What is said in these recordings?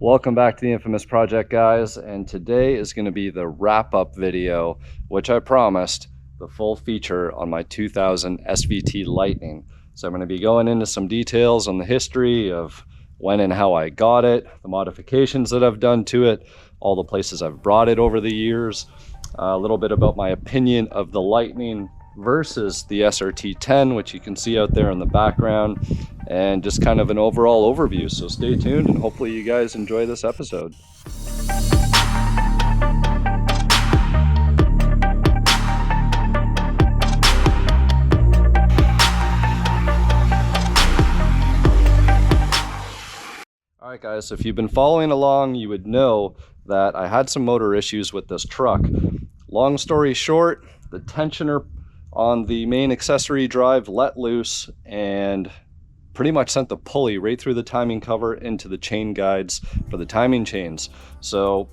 Welcome back to the infamous project, guys, and today is going to be the wrap-up video, which I promised, the full feature on my 2000 SVT Lightning. So I'm going to be going into some details on the history of when and how I got it, the modifications that I've done to it, all the places I've brought it over the years, a little bit about my opinion of the Lightning versus the SRT-10, which you can see out there in the background, and just kind of an overall overview. So stay tuned and hopefully you guys enjoy this episode. All right, guys, so if you've been following along, you would know that I had some motor issues with this truck. Long story short, the tensioner on the main accessory drive let loose and pretty much sent the pulley right through the timing cover into the chain guides for the timing chains. So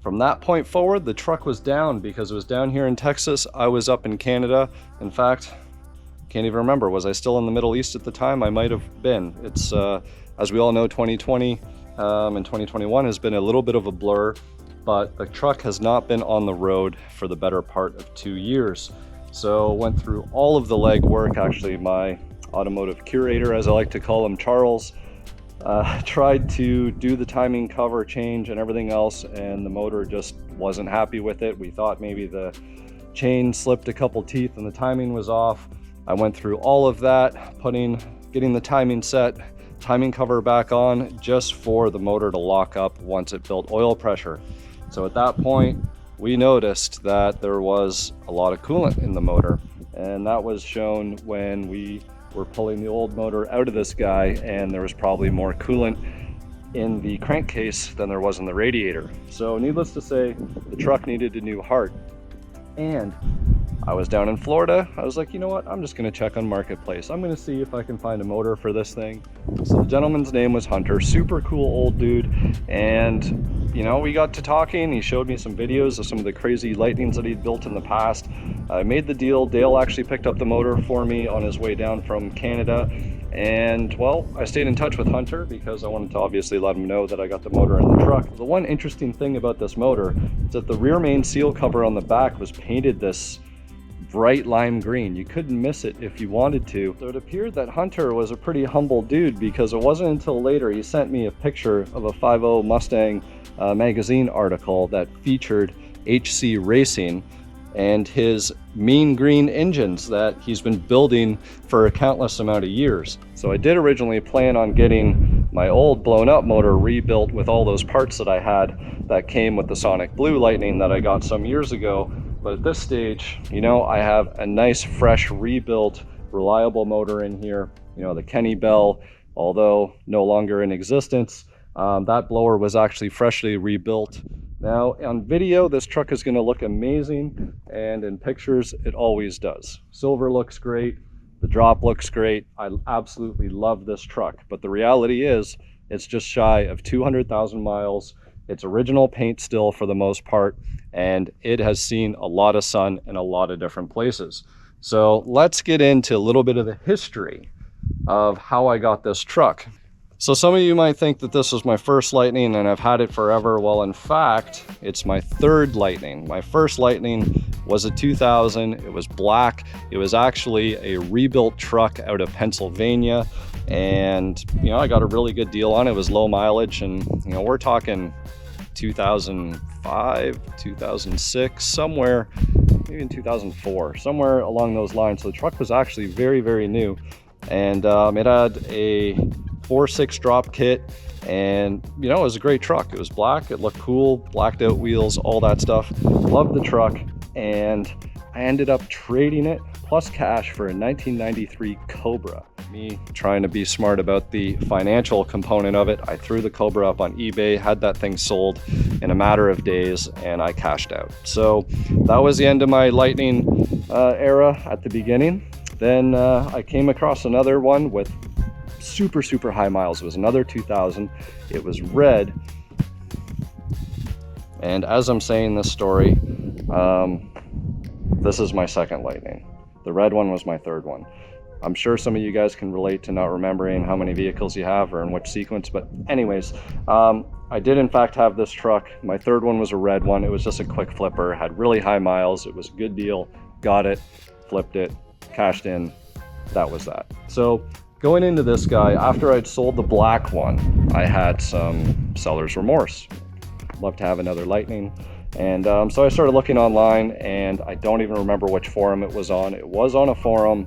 from that point forward, the truck was down because it was down here in Texas. I was up in Canada. In fact, can't even remember, was I still in the Middle East at the time? I might have been. It's as we all know, 2020 and 2021 has been a little bit of a blur, but the truck has not been on the road for the better part of 2 years. So went through all of the legwork. Actually, my automotive curator, as I like to call him, Charles, tried to do the timing cover change and everything else, and the motor just wasn't happy with it. We thought maybe the chain slipped a couple teeth and the timing was off. I went through all of that, getting the timing set, timing cover back on, just for the motor to lock up once it built oil pressure. So at that point, we noticed that there was a lot of coolant in the motor, and that was shown when we were pulling the old motor out of this guy, and there was probably more coolant in the crankcase than there was in the radiator. So needless to say, the truck needed a new heart. And I was down in Florida. I was like, you know what? I'm just going to check on Marketplace. I'm going to see if I can find a motor for this thing. So the gentleman's name was Hunter, super cool old dude. And, you know, we got to talking. He showed me some videos of some of the crazy Lightnings that he'd built in the past. I made the deal. Dale actually picked up the motor for me on his way down from Canada. And, well, I stayed in touch with Hunter because I wanted to obviously let him know that I got the motor in the truck. The one interesting thing about this motor is that the rear main seal cover on the back was painted this bright lime green. You couldn't miss it if you wanted to. So it appeared that Hunter was a pretty humble dude, because it wasn't until later he sent me a picture of a 5.0 Mustang magazine article that featured HC Racing and his mean green engines that he's been building for a countless amount of years. So I did originally plan on getting my old blown up motor rebuilt with all those parts that I had that came with the Sonic Blue Lightning that I got some years ago. But at this stage, you know, I have a nice, fresh, rebuilt, reliable motor in here. You know, the Kenny Bell, although no longer in existence, that blower was actually freshly rebuilt. Now, on video, this truck is going to look amazing, and in pictures, it always does. Silver looks great. The drop looks great. I absolutely love this truck. But the reality is, it's just shy of 200,000 miles. It's original paint still for the most part, and it has seen a lot of sun in a lot of different places. So let's get into a little bit of the history of how I got this truck. So some of you might think that this was my first Lightning and I've had it forever. Well, in fact, it's my third Lightning. My first Lightning was a 2000. It was black. It was actually a rebuilt truck out of Pennsylvania. And, you know, I got a really good deal on it. It was low mileage, and, you know, we're talking 2005, 2006, somewhere, maybe in 2004, somewhere along those lines. So the truck was actually very, very new. And it had a 4.6 drop kit, and, you know, it was a great truck. It was black, it looked cool, blacked out wheels, all that stuff. Loved the truck, and I ended up trading it plus cash for a 1993 Cobra. Me trying to be smart about the financial component of it, I threw the Cobra up on eBay, had that thing sold in a matter of days, and I cashed out. So that was the end of my Lightning era at the beginning. Then I came across another one with super, super high miles. It was another 2000. It was red. And as I'm saying this story, this is my second Lightning. The red one was my third one. I'm sure some of you guys can relate to not remembering how many vehicles you have or in which sequence, but anyways, I did in fact have this truck. My third one was a red one. It was just a quick flipper, had really high miles. It was a good deal. Got it, flipped it, cashed in. That was that. So going into this guy, after I'd sold the black one, I had some seller's remorse. Love to have another Lightning. And so I started looking online, and I don't even remember which forum it was on. It was on a forum,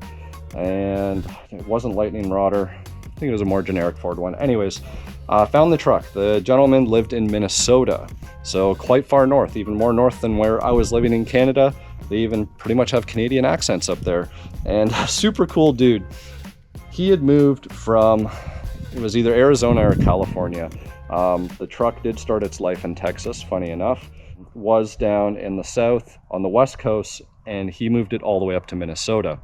and it wasn't Lightning Rodder. I think it was a more generic Ford one. Anyways, found the truck. The gentleman lived in Minnesota, so quite far north, even more north than where I was living in Canada. They even pretty much have Canadian accents up there, and super cool dude. He had moved from, it was either Arizona or California. The truck did start its life in Texas, funny enough. Was down in the south on the west coast, and he moved it all the way up to Minnesota.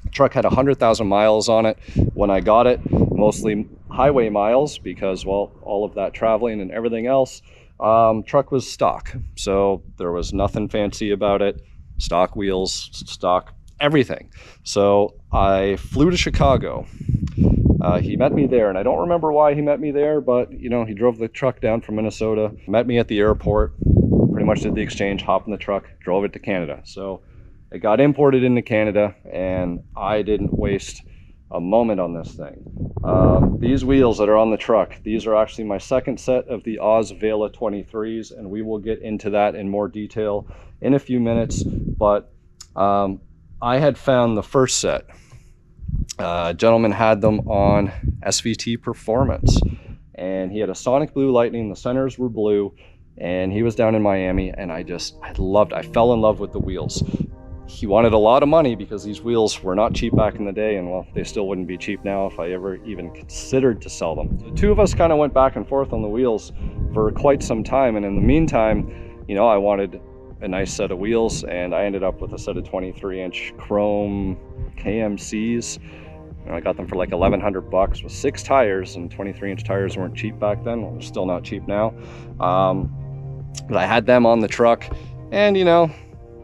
The truck had 100,000 miles on it when I got it, mostly highway miles because, well, all of that traveling and everything else. Truck was stock, so there was nothing fancy about it. Stock wheels, stock everything. So I flew to Chicago. He met me there, and I don't remember why he met me there, but you know, he drove the truck down from Minnesota, met me at the airport, pretty much did the exchange, hopped in the truck, drove it to Canada. So it got imported into Canada, and I didn't waste a moment on this thing. These wheels that are on the truck, these are actually my second set of the Oz Vela 23s, and we will get into that in more detail in a few minutes. But I had found the first set. A gentleman had them on SVT Performance, and he had a Sonic Blue Lightning. The centers were blue, and he was down in Miami, and I fell in love with the wheels. He wanted a lot of money because these wheels were not cheap back in the day, and well, they still wouldn't be cheap now if I ever even considered to sell them. The two of us kind of went back and forth on the wheels for quite some time, and in the meantime, you know, I wanted a nice set of wheels, and I ended up with a set of 23-inch chrome KMCs. And I got them for like 1,100 bucks with 6 tires, and 23-inch tires weren't cheap back then. Well, they're still not cheap now. But I had them on the truck, and you know,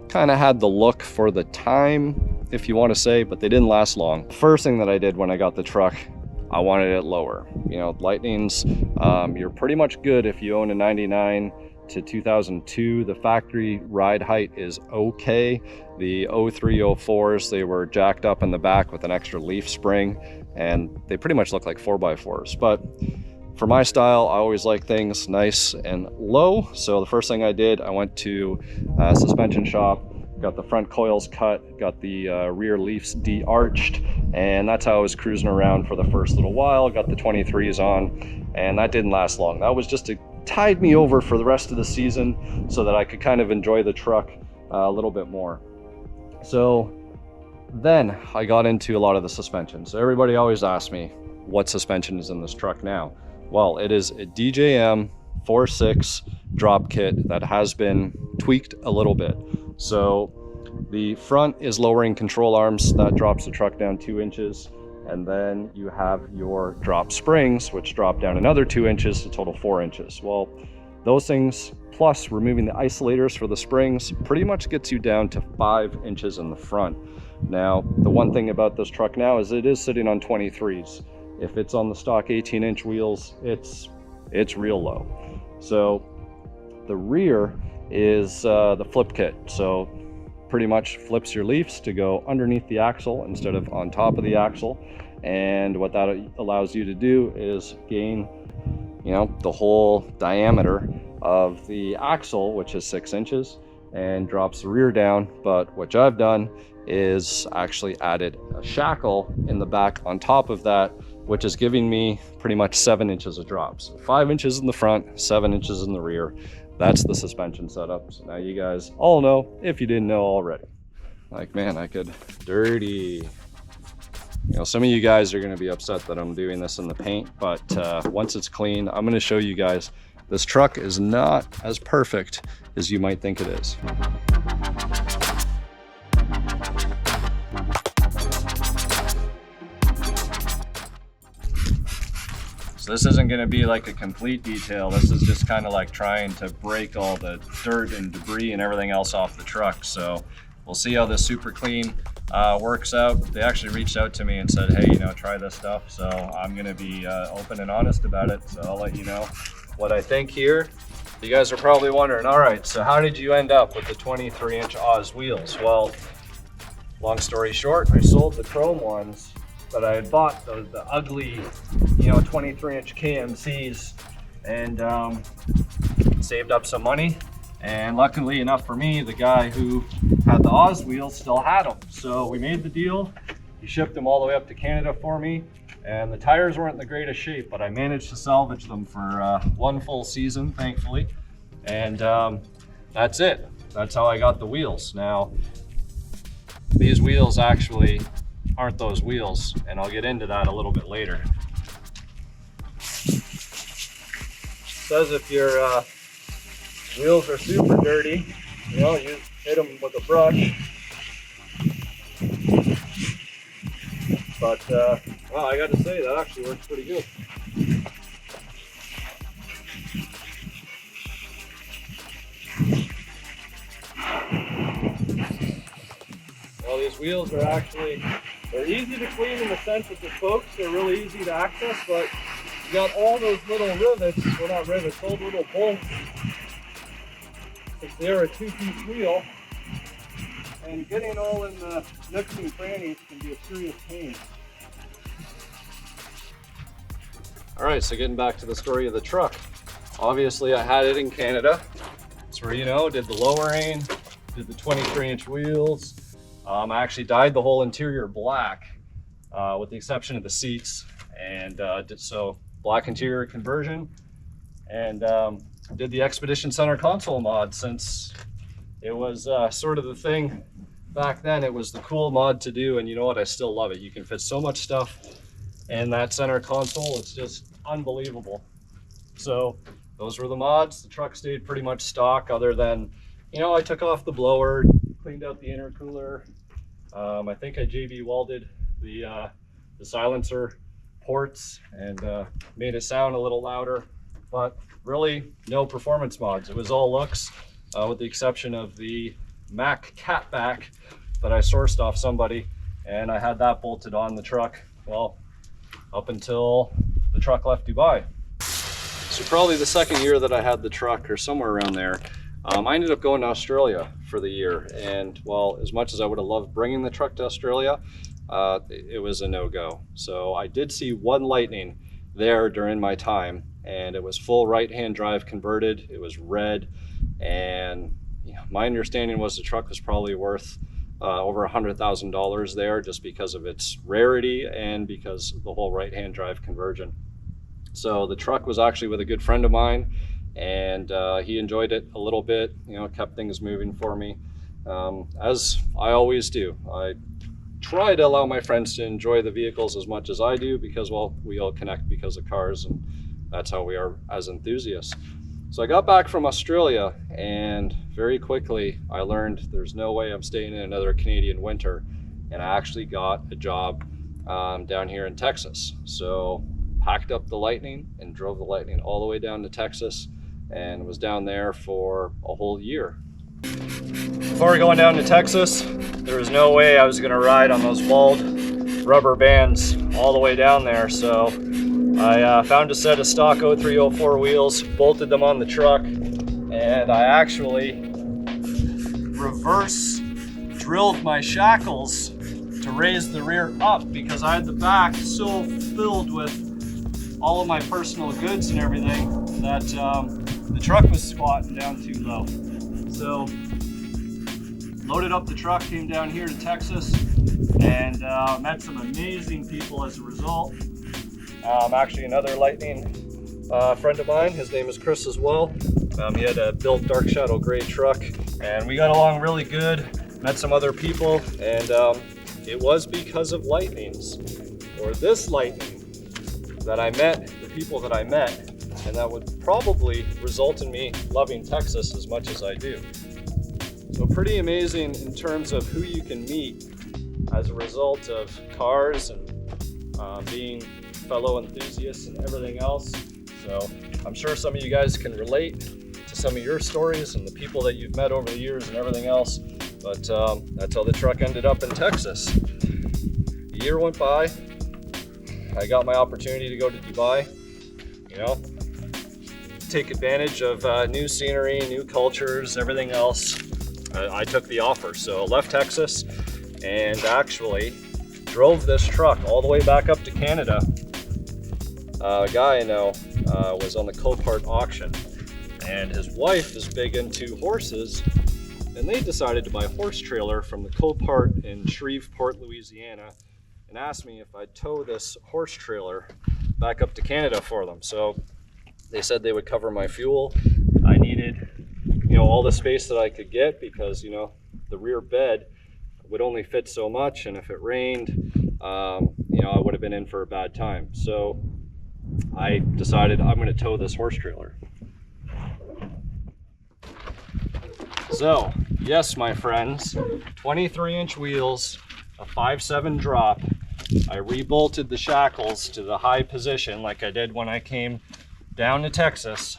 kind of had the look for the time, if you want to say, but they didn't last long. First thing that I did when I got the truck, I wanted it lower. You know, Lightnings, you're pretty much good if you own a 99 to 2002. The factory ride height is okay. The 03, 04s, they were jacked up in the back with an extra leaf spring, and they pretty much look like 4x4s. But for my style, I always like things nice and low. So the first thing I did, I went to a suspension shop, got the front coils cut, got the rear leafs de-arched, and that's how I was cruising around for the first little while. Got the 23s on, and that didn't last long. That was just to tide me over for the rest of the season so that I could kind of enjoy the truck a little bit more. So then I got into a lot of the suspension. So everybody always asks me, what suspension is in this truck now? Well, it is a DJM 4.6 drop kit that has been tweaked a little bit. So the front is lowering control arms, that drops the truck down 2 inches. And then you have your drop springs, which drop down another 2 inches to total 4 inches. Well, those things, plus removing the isolators for the springs, pretty much gets you down to 5 inches in the front. Now, the one thing about this truck now is it is sitting on 23s. If it's on the stock 18-inch wheels, it's real low. So the rear is the flip kit. So pretty much flips your leafs to go underneath the axle instead of on top of the axle. And what that allows you to do is gain, you know, the whole diameter of the axle, which is 6 inches, and drops the rear down. But what I've done is actually added a shackle in the back on top of that, which is giving me pretty much 7 inches of drops. 5 inches in the front, 7 inches in the rear. That's the suspension setup. So now you guys all know, if you didn't know already. Like, man, I could dirty. You know, some of you guys are gonna be upset that I'm doing this in the paint, but once it's clean, I'm gonna show you guys this truck is not as perfect as you might think it is. So this isn't going to be like a complete detail. This is just kind of like trying to break all the dirt and debris and everything else off the truck. So we'll see how this super clean works out. They actually reached out to me and said, hey, you know, try this stuff. So I'm going to be open and honest about it. So I'll let you know what I think here. You guys are probably wondering, all right, so how did you end up with the 23-inch Oz wheels? Well, long story short, I sold the chrome ones, but I had bought the ugly, 23-inch KMCs and saved up some money. And luckily enough for me, the guy who had the Oz wheels still had them. So we made the deal. He shipped them all the way up to Canada for me. And the tires weren't in the greatest shape, but I managed to salvage them for one full season, thankfully. And that's it. That's how I got the wheels. Now, these wheels actually aren't those wheels, and I'll get into that a little bit later. It says if your wheels are super dirty, you hit them with a brush. But well, I got to say, that actually works pretty good. Well, these wheels are actually, they're easy to clean in the sense that the spokes are really easy to access, but you got all those little rivets, well not rivets, those little bolts. If they're a two-piece wheel, and getting all in the nooks and crannies can be a serious pain. All right, so getting back to the story of the truck. Obviously, I had it in Canada. That's where, did the lowering, did the 23-inch wheels. I actually dyed the whole interior black, with the exception of the seats, and so black interior conversion, and did the Expedition Center console mod, since it was sort of the thing back then. It was the cool mod to do, and you know what, I still love it. You can fit so much stuff in that center console, it's just unbelievable. So those were the mods. The truck stayed pretty much stock, other than, I took off the blower, cleaned out the intercooler. I think I JB welded the silencer ports and made it sound a little louder, but really no performance mods. It was all looks, with the exception of the Mac catback that I sourced off somebody, and I had that bolted on the truck, well, up until the truck left Dubai. So probably the second year that I had the truck, or somewhere around there, I ended up going to Australia for the year. And well, as much as I would have loved bringing the truck to Australia, it was a no-go. So I did see one Lightning there during my time, and it was full right-hand drive converted. It was red, and my understanding was the truck was probably worth over $100,000 there, just because of its rarity and because of the whole right-hand drive conversion. So the truck was actually with a good friend of mine, and he enjoyed it a little bit, kept things moving for me, as I always do. I try to allow my friends to enjoy the vehicles as much as I do, because, well, we all connect because of cars, and that's how we are as enthusiasts. So I got back from Australia, and very quickly I learned there's no way I'm staying in another Canadian winter, and I actually got a job down here in Texas. So packed up the Lightning and drove the Lightning all the way down to Texas, and was down there for a whole year. Before going down to Texas, there was no way I was going to ride on those bald rubber bands all the way down there, so I found a set of stock 0304 wheels, bolted them on the truck, and I actually reverse drilled my shackles to raise the rear up, because I had the back so filled with all of my personal goods and everything that the truck was squatting down too low. So loaded up the truck, came down here to Texas, and met some amazing people as a result. Actually, another Lightning friend of mine, his name is Chris as well. He had a built dark shadow gray truck, and we got along really good. Met some other people, and it was because of Lightnings, or this Lightning, that I met the people that I met, and that would probably result in me loving Texas as much as I do. So pretty amazing in terms of who you can meet as a result of cars and being fellow enthusiasts and everything else. So I'm sure some of you guys can relate to some of your stories and the people that you've met over the years and everything else, but that's how the truck ended up in Texas. A year went by, I got my opportunity to go to Dubai. to take advantage of new scenery, new cultures, everything else. I took the offer, so left Texas and actually drove this truck all the way back up to Canada. A guy I know was on the Copart auction, and his wife is big into horses, and they decided to buy a horse trailer from the Copart in Shreveport, Louisiana, and asked me if I'd tow this horse trailer back up to Canada for them. So they said they would cover my fuel. I needed, all the space that I could get because, the rear bed would only fit so much, and if it rained, I would have been in for a bad time. So I decided I'm going to tow this horse trailer. So, yes, my friends, 23-inch wheels, a 5.7 drop. I rebolted the shackles to the high position like I did when I came down to Texas,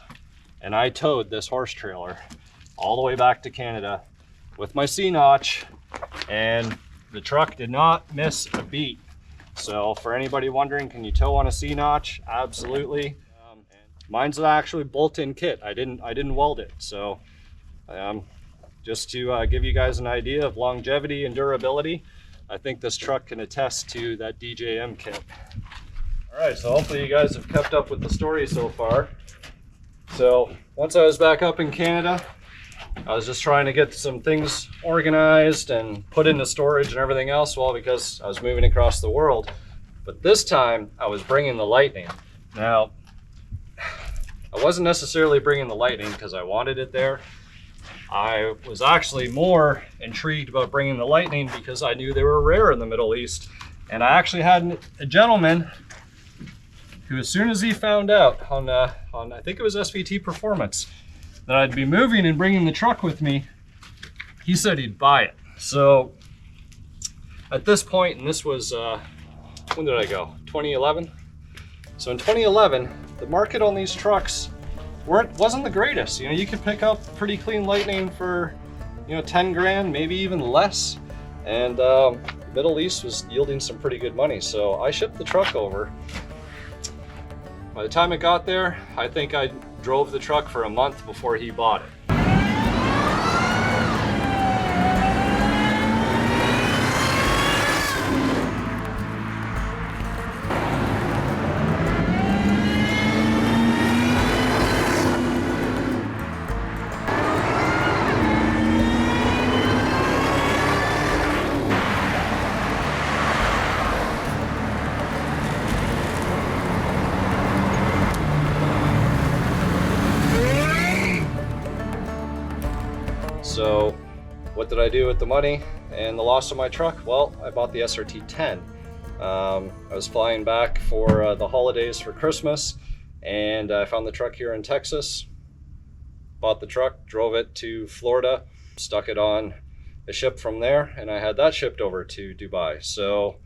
and I towed this horse trailer all the way back to Canada with my C-notch, and the truck did not miss a beat. So for anybody wondering, can you tow on a C-notch? Absolutely. Mine's an actually bolt-in kit. I didn't weld it. So just to give you guys an idea of longevity and durability, I think this truck can attest to that DJM kit. All right, so hopefully you guys have kept up with the story so far. So once I was back up in Canada, I was just trying to get some things organized and put into storage and everything else, well, because I was moving across the world. But this time I was bringing the Lightning. Now, I wasn't necessarily bringing the Lightning because I wanted it there. I was actually more intrigued about bringing the Lightning because I knew they were rare in the Middle East. And I actually had a gentleman who, as soon as he found out on I think it was SVT Performance, that I'd be moving and bringing the truck with me, he said he'd buy it. So at this point, and this was, when did I go? 2011? So in 2011, the market on these trucks wasn't the greatest. You could pick up pretty clean Lightning for, 10 grand, maybe even less. And Middle East was yielding some pretty good money. So I shipped the truck over. By the time it got there, I think I drove the truck for a month before he bought it. So what did I do with the money and the loss of my truck? Well, I bought the SRT-10. I was flying back for the holidays for Christmas, and I found the truck here in Texas. Bought the truck, drove it to Florida, stuck it on a ship from there, and I had that shipped over to Dubai. So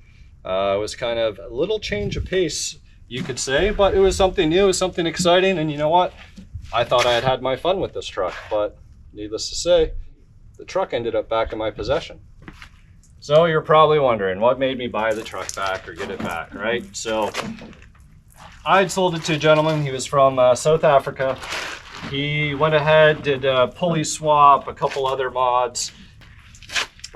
it was kind of a little change of pace, you could say, but it was something new, it was something exciting, and you know what? I thought I had my fun with this truck, but needless to say, the truck ended up back in my possession. So you're probably wondering, what made me buy the truck back or get it back, right? So I'd sold it to a gentleman. He was from South Africa. He went ahead, did a pulley swap, a couple other mods.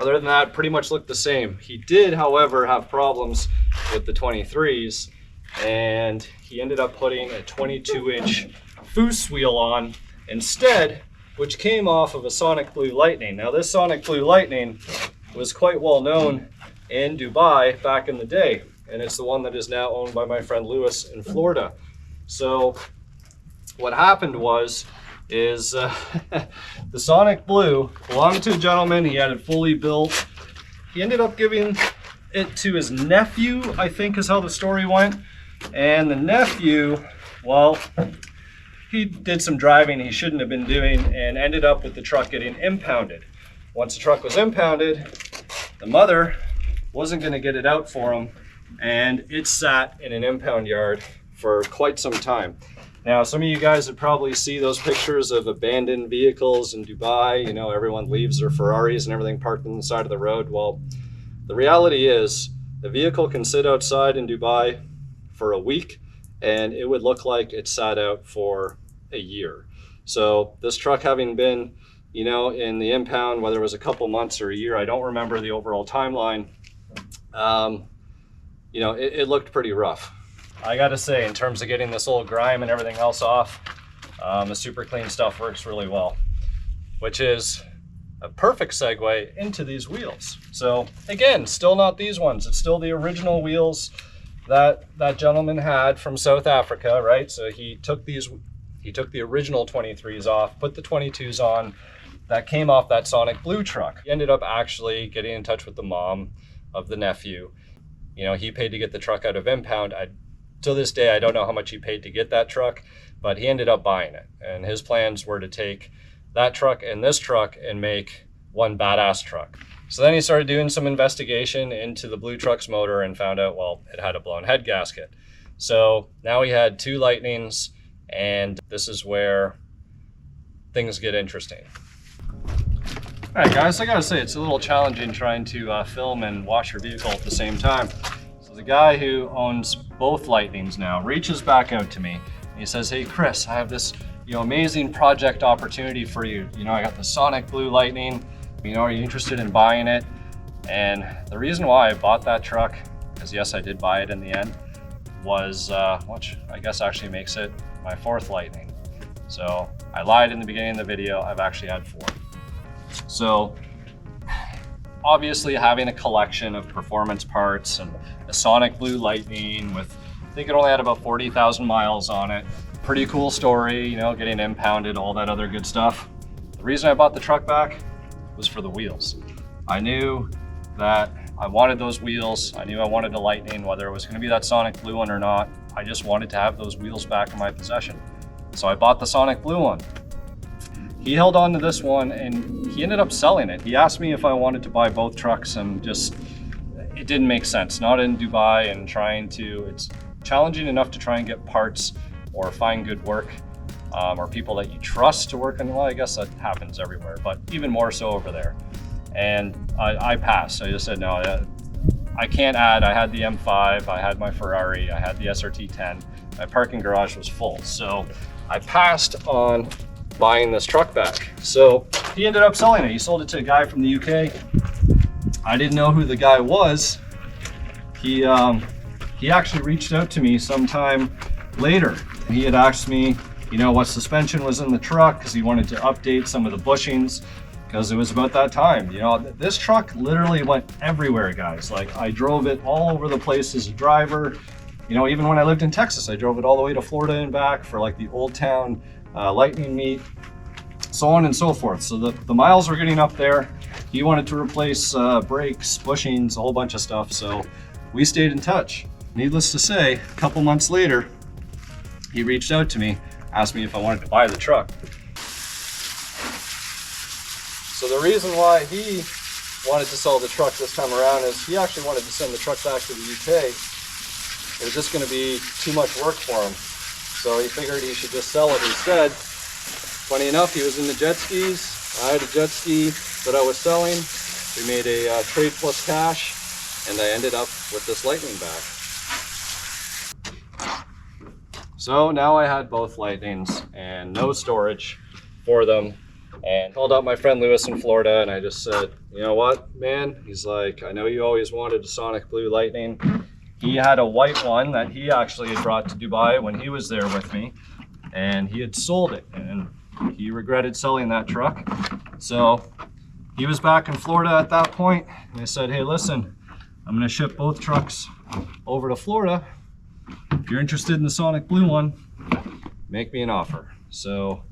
Other than that, pretty much looked the same. He did, however, have problems with the 23s, and he ended up putting a 22-inch Foose wheel on instead, which came off of a Sonic Blue Lightning. Now this Sonic Blue Lightning was quite well known in Dubai back in the day, and it's the one that is now owned by my friend Lewis in Florida. So what happened is the Sonic Blue belonged to a gentleman. He had it fully built. He ended up giving it to his nephew, I think is how the story went. And the nephew, well, he did some driving he shouldn't have been doing and ended up with the truck getting impounded. Once the truck was impounded, the mother wasn't going to get it out for him, and it sat in an impound yard for quite some time. Now, some of you guys would probably see those pictures of abandoned vehicles in Dubai. Everyone leaves their Ferraris and everything parked on the side of the road. Well, the reality is the vehicle can sit outside in Dubai for a week, and it would look like it sat out for a year. So this truck having been, you know, in the impound, whether it was a couple months or a year, I don't remember the overall timeline. You know, it looked pretty rough. I gotta say, in terms of getting this old grime and everything else off, the super clean stuff works really well, which is a perfect segue into these wheels. So again, still not these ones. It's still the original wheels that that gentleman had from South Africa, right? So he took the original 23s off, put the 22s on that came off that Sonic Blue truck. He ended up actually getting in touch with the mom of the nephew. You know, he paid to get the truck out of impound. To this day, I don't know how much he paid to get that truck, but he ended up buying it. And his plans were to take that truck and this truck and make one badass truck. So then he started doing some investigation into the Blue truck's motor and found out, well, it had a blown head gasket. So now he had two Lightnings, and this is where things get interesting. All right, guys, I gotta say, it's a little challenging trying to film and wash your vehicle at the same time. So the guy who owns both Lightnings now reaches back out to me and he says, hey, Chris, I have this, you know, amazing project opportunity for you. You know, I got the Sonic Blue Lightning. You know, are you interested in buying it? And the reason why I bought that truck, because yes, I did buy it in the end, was, which I guess actually makes it my fourth Lightning. So I lied in the beginning of the video, I've actually had 4. So obviously having a collection of performance parts and a Sonic Blue Lightning with, I think it only had about 40,000 miles on it. Pretty cool story, you know, getting impounded, all that other good stuff. The reason I bought the truck back was for the wheels. I knew that I wanted those wheels. I knew I wanted a Lightning, whether it was gonna be that Sonic Blue one or not. I just wanted to have those wheels back in my possession. So I bought the Sonic Blue one. He held on to this one and he ended up selling it. He asked me if I wanted to buy both trucks, and just, it didn't make sense. Not in Dubai, and it's challenging enough to try and get parts or find good work or people that you trust to work on. Well, I guess that happens everywhere, but even more so over there. And I passed. I just said, no, I can't add. I had the M5, I had my Ferrari, I had the SRT10. My parking garage was full. So I passed on buying this truck back. So he ended up selling it. He sold it to a guy from the UK. I didn't know who the guy was. He actually reached out to me sometime later. He had asked me, you know, what suspension was in the truck, because he wanted to update some of the bushings, because it was about that time. You know, this truck literally went everywhere, guys. Like, I drove it all over the place as a driver. You know, even when I lived in Texas, I drove it all the way to Florida and back for like the Old Town Lightning meet, so on and so forth. So the miles were getting up there. He wanted to replace brakes, bushings, a whole bunch of stuff. So we stayed in touch. Needless to say, a couple months later, he reached out to me, asked me if I wanted to buy the truck. So the reason why he wanted to sell the truck this time around is he actually wanted to send the truck back to the UK. It was just going to be too much work for him. So he figured he should just sell it instead. Funny enough, he was into jet skis. I had a jet ski that I was selling. We made a trade plus cash, and I ended up with this Lightning back. So now I had both Lightnings and no storage for them, and called up my friend Lewis in Florida, and I just said, you know what, man? He's like, I know you always wanted a Sonic Blue Lightning. He had a white one that he actually had brought to Dubai when he was there with me, and he had sold it, and he regretted selling that truck. So he was back in Florida at that point, and I said, hey, listen, I'm gonna ship both trucks over to Florida. If you're interested in the Sonic Blue one, make me an offer. So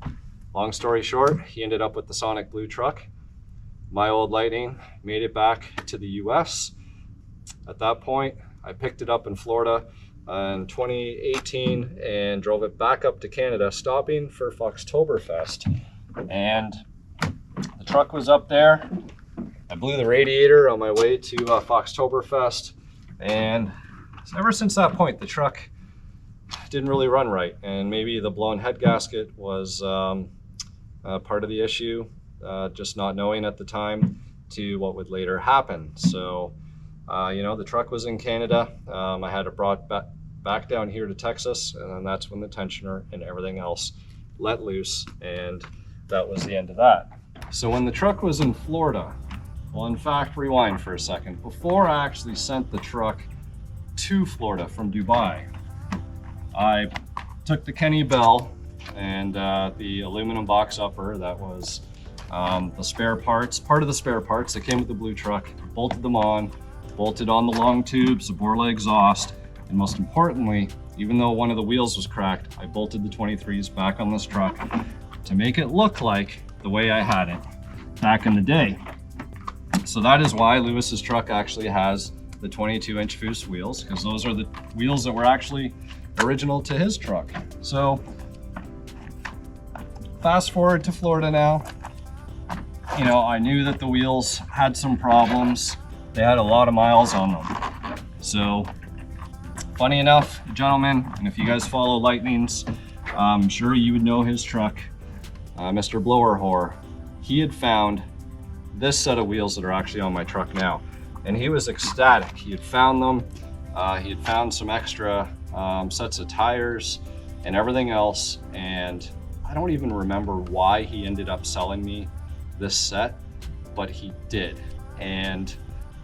long story short, he ended up with the Sonic Blue truck. My old Lightning made it back to the US. At that point, I picked it up in Florida in 2018 and drove it back up to Canada, stopping for Foxtoberfest. And the truck was up there. I blew the radiator on my way to Foxtoberfest. And ever since that point, the truck didn't really run right. And maybe the blown head gasket was part of the issue, just not knowing at the time to what would later happen. So, you know, the truck was in Canada. I had it brought back down here to Texas, and then that's when the tensioner and everything else let loose, and that was the end of that. So when the truck was in Florida, well, in fact, rewind for a second. Before I actually sent the truck to Florida from Dubai, I took the Kenny Bell and the aluminum box upper that was the spare parts, part of the spare parts that came with the blue truck, bolted them on, bolted on the long tubes, the bore leg exhaust, and most importantly, even though one of the wheels was cracked, I bolted the 23s back on this truck to make it look like the way I had it back in the day. So that is why Lewis's truck actually has the 22-inch Foose wheels, because those are the wheels that were actually original to his truck. So fast forward to Florida now. You know, I knew that the wheels had some problems. They had a lot of miles on them. So funny enough, gentlemen, and if you guys follow Lightnings, I'm sure you would know his truck, Mr. Blower Whore. He had found this set of wheels that are actually on my truck now, and he was ecstatic. He had found them. He had found some extra sets of tires and everything else, and I don't even remember why he ended up selling me this set, but he did. And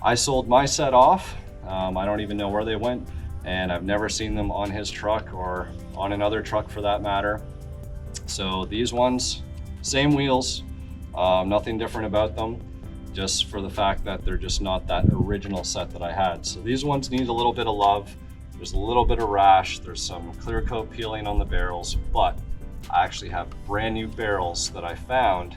I sold my set off. I don't even know where they went, and I've never seen them on his truck or on another truck for that matter. So these ones, same wheels, nothing different about them, just for the fact that they're just not that original set that I had. So these ones need a little bit of love. There's a little bit of rash. There's some clear coat peeling on the barrels, but I actually have brand new barrels that I found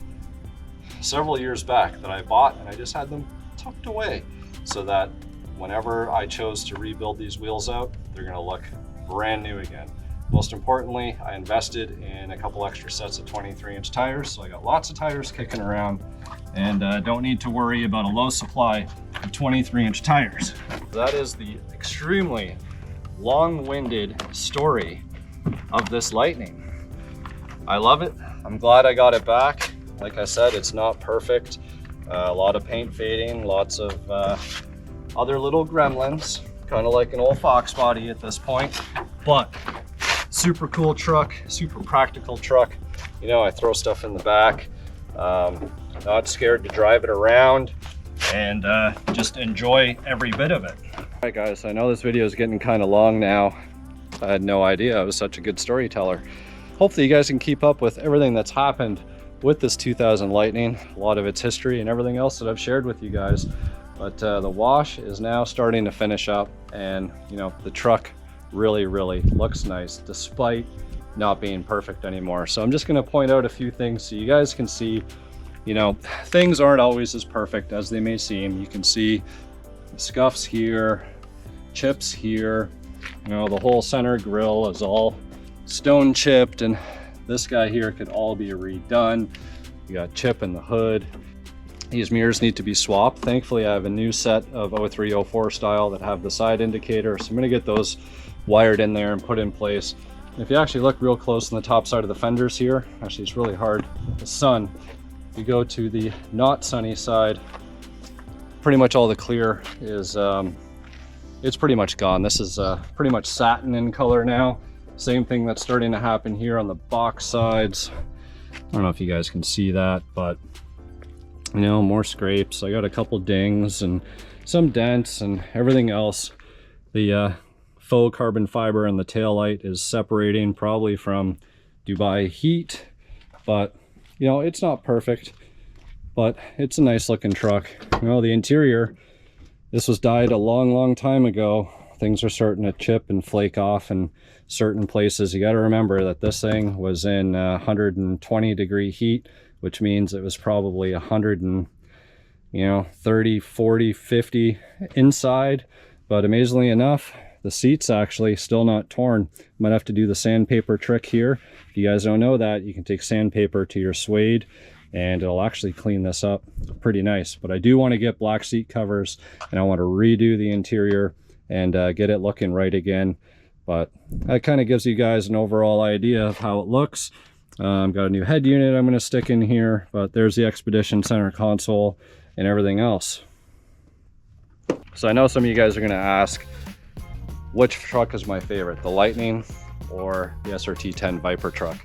several years back that I bought, and I just had them tucked away so that whenever I chose to rebuild these wheels out, they're gonna look brand new again. Most importantly, I invested in a couple extra sets of 23-inch tires, so I got lots of tires kicking around, and don't need to worry about a low supply of 23-inch tires. That is the extremely long-winded story of this Lightning. I love it. I'm glad I got it back. Like I said, it's not perfect. A lot of paint fading, lots of other little gremlins, kind of like an old Fox body at this point, but super cool truck, super practical truck. You know, I throw stuff in the back, not scared to drive it around, and just enjoy every bit of it. All right guys, I know this video is getting kind of long now. I had no idea I was such a good storyteller. Hopefully you guys can keep up with everything that's happened with this 2000 Lightning, a lot of its history and everything else that I've shared with you guys. But the wash is now starting to finish up, and you know, the truck really looks nice despite not being perfect anymore. So I'm just going to point out a few things so you guys can see, you know, things aren't always as perfect as they may seem. You can see scuffs here, chips here, you know, the whole center grille is all stone chipped, and this guy here could all be redone. You got chip in the hood. These mirrors need to be swapped. Thankfully, I have a new set of 0304 style that have the side indicator, so I'm gonna get those wired in there and put in place. And if you actually look real close on the top side of the fenders here, actually it's really hard with the sun. If you go to the not sunny side, pretty much all the clear is, it's pretty much gone. This is pretty much satin in color now. Same thing that's starting to happen here on the box sides. I don't know if you guys can see that, but you know, more scrapes. I got a couple dings and some dents and everything else. The faux carbon fiber in the taillight is separating, probably from Dubai heat, but you know, it's not perfect, but it's a nice looking truck. You know, the interior, this was dyed a long time ago. Things are starting to chip and flake off in certain places. You got to remember that this thing was in 120-degree heat, which means it was probably 100 and, you know, 30, 40, 50 inside. But amazingly enough, the seat's actually still not torn. Might have to do the sandpaper trick here. If you guys don't know that, you can take sandpaper to your suede and it'll actually clean this up pretty nice. But I do want to get black seat covers, and I want to redo the interior and get it looking right again. But that kind of gives you guys an overall idea of how it looks. I've got a new head unit I'm going to stick in here, but there's the Expedition center console and everything else. So I know some of you guys are going to ask, which truck is my favorite, the Lightning or the SRT10 Viper truck?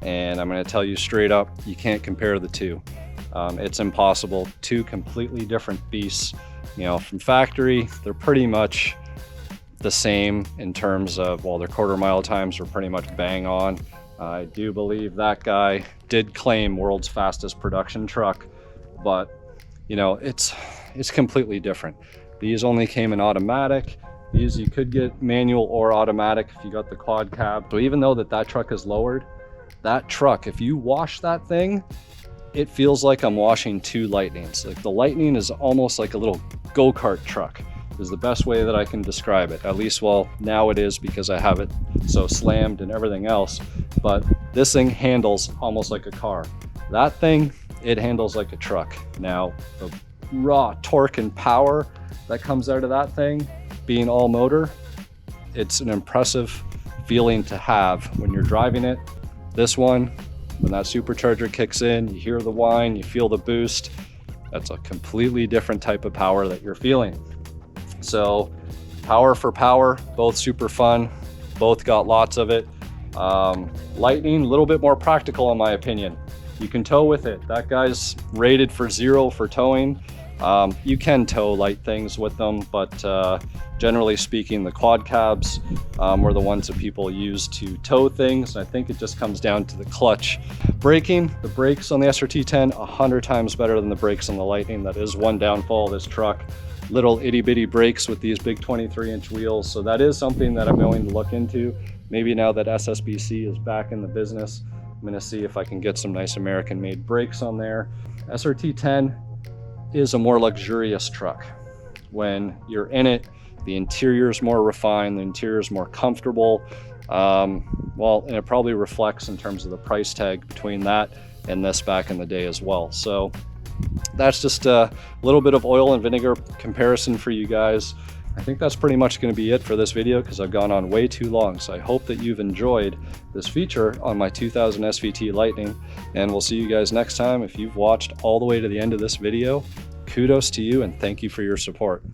And I'm going to tell you straight up, you can't compare the two. It's impossible. Two completely different beasts. You know, from factory, they're pretty much the same in terms of, well, their quarter-mile times are pretty much bang on. I do believe that guy did claim world's fastest production truck, but you know, it's completely different. These only came in automatic. These you could get manual or automatic if you got the quad cab. So even though that truck is lowered, that truck, if you wash that thing, it feels like I'm washing two Lightnings. Like the Lightning is almost like a little go-kart truck, is the best way that I can describe it. At least, well, now it is because I have it so slammed and everything else. But this thing handles almost like a car. That thing, it handles like a truck. Now, the raw torque and power that comes out of that thing, being all motor, it's an impressive feeling to have when you're driving it. This one, when that supercharger kicks in, you hear the whine, you feel the boost. That's a completely different type of power that you're feeling. So power for power, both super fun, both got lots of it. Lightning, a little bit more practical in my opinion. You can tow with it. That guy's rated for 0 for towing. You can tow light things with them, but generally speaking, the quad cabs were the ones that people use to tow things. I think it just comes down to the clutch. Braking, the brakes on the SRT10, 100 times better than the brakes on the Lightning. That is one downfall of this truck. Little itty bitty brakes with these big 23-inch wheels. So that is something that I'm going to look into. Maybe now that SSBC is back in the business, I'm going to see if I can get some nice American made brakes on there. SRT10 is a more luxurious truck. When you're in it, the interior is more refined, the interior is more comfortable. Well, and it probably reflects in terms of the price tag between that and this back in the day as well. So that's just a little bit of oil and vinegar comparison for you guys. I think that's pretty much going to be it for this video because I've gone on way too long. So I hope that you've enjoyed this feature on my 2000 SVT Lightning, and we'll see you guys next time. If you've watched all the way to the end of this video, kudos to you and thank you for your support.